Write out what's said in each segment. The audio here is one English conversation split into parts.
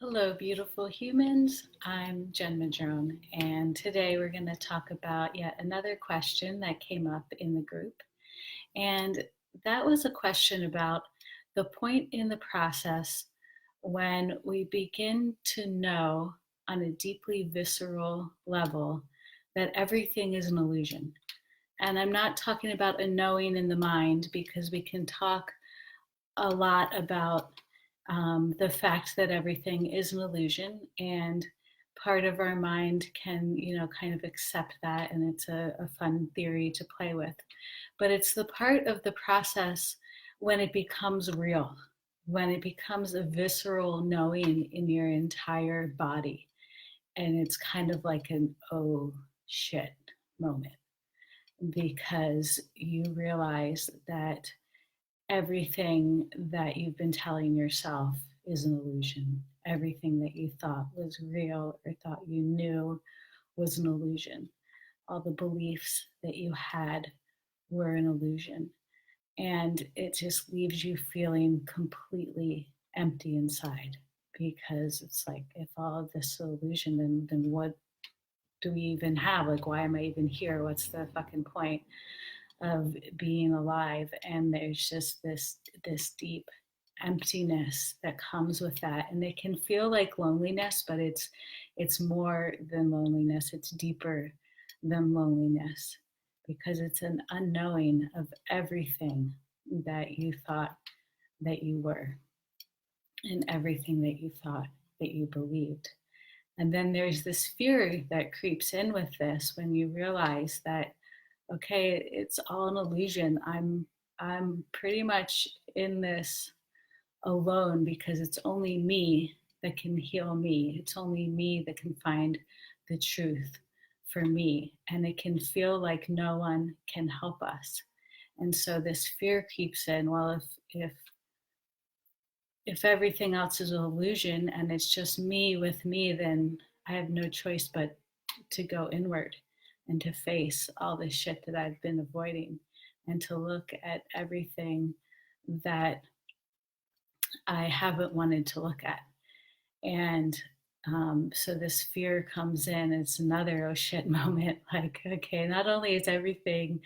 Hello, beautiful humans. I'm Jen Madrone, and today we're going to talk about yet another question that came up in the group. And that was a question about the point in the process when we begin to know on a deeply visceral level that everything is an illusion. And I'm not talking about a knowing in the mind because we can talk a lot about the fact that everything is an illusion, and part of our mind can, kind of accept that, and it's a fun theory to play with. But it's the part of the process when it becomes real, when it becomes a visceral knowing in your entire body. And it's kind of like an oh shit moment because you realize that everything that you've been telling yourself is an illusion. Everything that you thought was real or thought you knew was an illusion. All the beliefs that you had were an illusion. And it just leaves you feeling completely empty inside because it's like, if all of this is an illusion, then what do we even have? Like, why am I even here? What's the fucking point of being alive? And there's just this deep emptiness that comes with that, and it can feel like loneliness, but it's more than loneliness. It's deeper than loneliness because it's an unknowing of everything that you thought that you were and everything that you thought that you believed. And then there's this fear that creeps in with this when you realize that, okay, it's all an illusion. I'm pretty much in this alone because it's only me that can heal me. It's only me that can find the truth for me. And it can feel like no one can help us. And so this fear creeps in. Well, if everything else is an illusion and it's just me with me, then I have no choice but to go inward and to face all the shit that I've been avoiding and to look at everything that I haven't wanted to look at. And so this fear comes in. It's another oh shit moment. Like, okay, not only is everything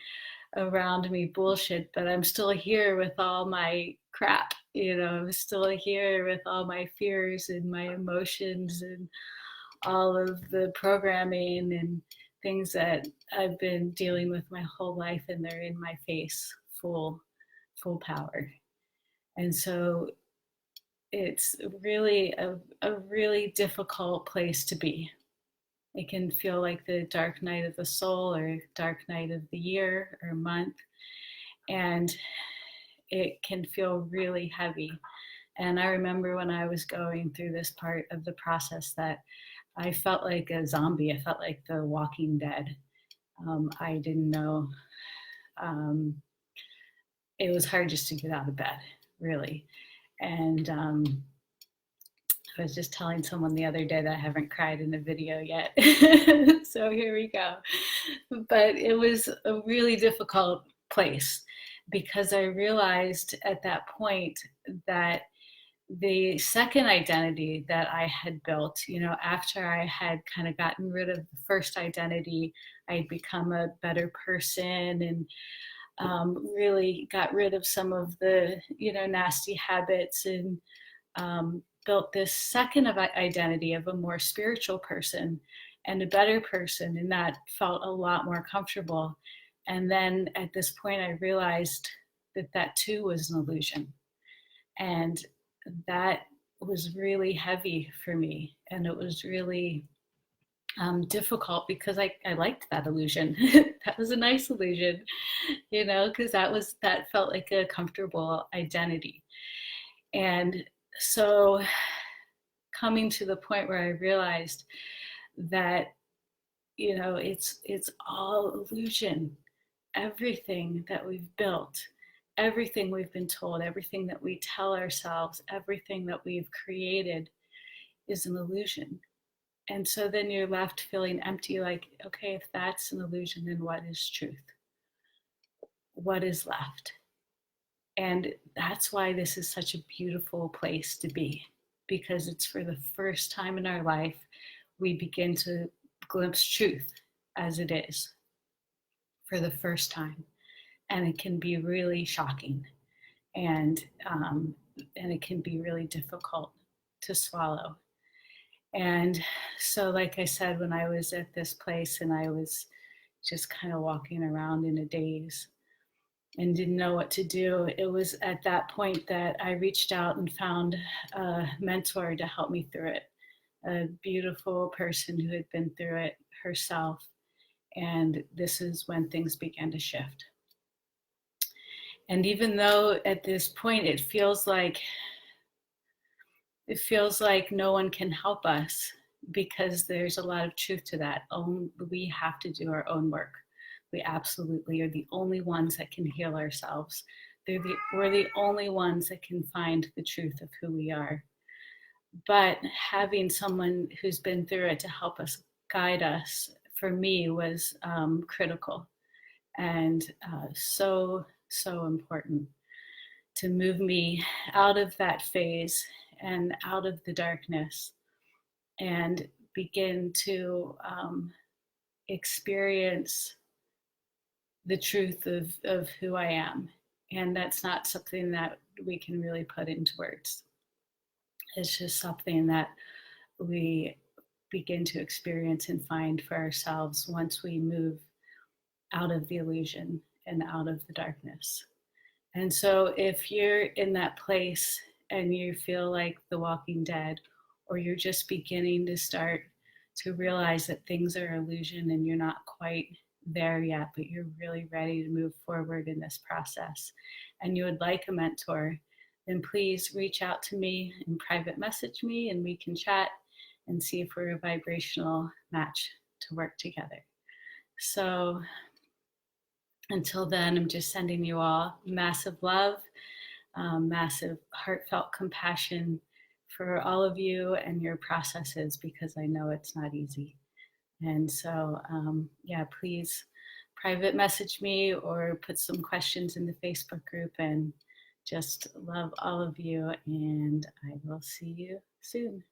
around me bullshit, but I'm still here with all my crap. I'm still here with all my fears and my emotions and all of the programming and things that I've been dealing with my whole life, and they're in my face, full power. And so it's really a really difficult place to be. It can feel like the dark night of the soul or dark night of the year or month. And it can feel really heavy. And I remember when I was going through this part of the process that I felt like a zombie. I felt like the Walking Dead. I didn't know. Um, it was hard just to get out of bed, really. And I was just telling someone the other day that I haven't cried in a video yet. So here we go. But it was a really difficult place because I realized at that point that the second identity that I had built, after I had kind of gotten rid of the first identity, I'd become a better person and really got rid of some of the, nasty habits and built this second of identity of a more spiritual person and a better person. And that felt a lot more comfortable. And then at this point, I realized that that too was an illusion. And that was really heavy for me. And it was really difficult because I liked that illusion. That was a nice illusion, because that felt like a comfortable identity. And so coming to the point where I realized that, it's all illusion. Everything that we've built, everything we've been told, everything that we tell ourselves, everything that we've created is an illusion. And so then you're left feeling empty, like, okay, if that's an illusion, then what is truth? What is left? And that's why this is such a beautiful place to be, because it's for the first time in our life we begin to glimpse truth as it is for the first time. And it can be really shocking, and it can be really difficult to swallow. And so, like I said, when I was at this place and I was just kind of walking around in a daze and didn't know what to do, it was at that point that I reached out and found a mentor to help me through it, a beautiful person who had been through it herself. And this is when things began to shift. And even though at this point it feels like no one can help us, because there's a lot of truth to that. We have to do our own work. We absolutely are the only ones that can heal ourselves. We're the only ones that can find the truth of who we are. But having someone who's been through it to help us, guide us, for me was critical and so important to move me out of that phase and out of the darkness and begin to experience the truth of who I am. And that's not something that we can really put into words. It's just something that we begin to experience and find for ourselves once we move out of the illusion and out of the darkness. And so if you're in that place and you feel like the Walking Dead, or you're just beginning to start to realize that things are illusion and you're not quite there yet, but you're really ready to move forward in this process, and you would like a mentor, then please reach out to me and private message me, and we can chat and see if we're a vibrational match to work together. So until then, I'm just sending you all massive love, massive heartfelt compassion for all of you and your processes, because I know it's not easy. And so, yeah, please private message me or put some questions in the Facebook group, and just love all of you. And I will see you soon.